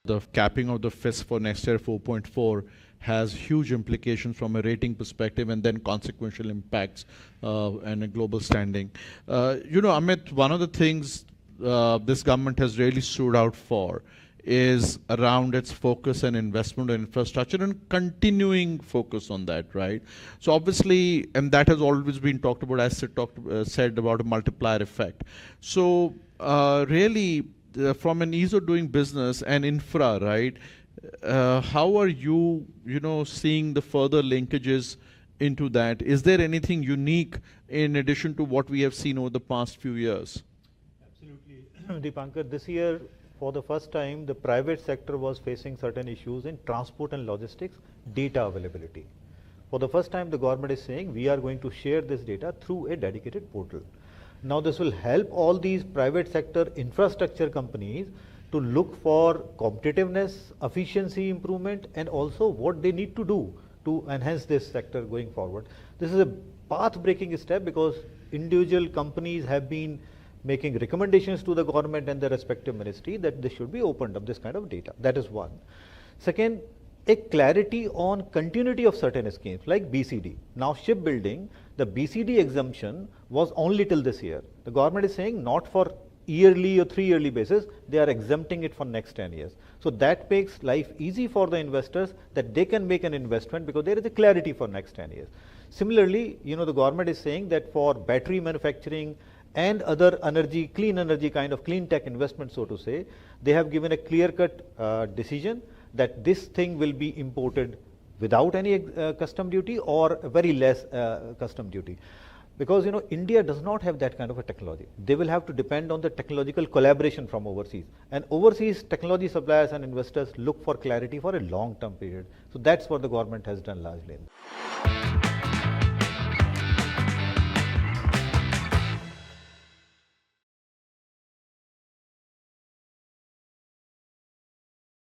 The capping of the FIS for next year 4.4 has huge implications from a rating perspective and then consequential impacts and a global standing. Amit, one of the things this government has really stood out for is around its focus and investment in infrastructure and continuing focus on that, right? So obviously, and that has always been talked about, as said about a multiplier effect. So really, from an ease of doing business and infra, right? How are you, seeing the further linkages into that? Is there anything unique in addition to what we have seen over the past few years? Absolutely, Dipankar. This year, for the first time, the private sector was facing certain issues in transport and logistics, data availability. For the first time, the government is saying we are going to share this data through a dedicated portal. Now, this will help all these private sector infrastructure companies to look for competitiveness, efficiency improvement, and also what they need to do to enhance this sector going forward. This is a path-breaking step because individual companies have been making recommendations to the government and the respective ministry that this should be opened up, this kind of data. That is one. Second, a clarity on continuity of certain schemes like BCD. Now, shipbuilding, the BCD exemption was only till this year. The government is saying not for yearly or 3 yearly basis, they are exempting it for next 10 years. So that makes life easy for the investors that they can make an investment because there is a clarity for next 10 years. Similarly, the government is saying that for battery manufacturing and other energy, clean energy kind of clean tech investment, so to say, they have given a clear-cut decision that this thing will be imported without any custom duty or very less custom duty. Because India does not have that kind of a technology. They will have to depend on the technological collaboration from overseas. And overseas technology suppliers and investors look for clarity for a long-term period. So that's what the government has done largely.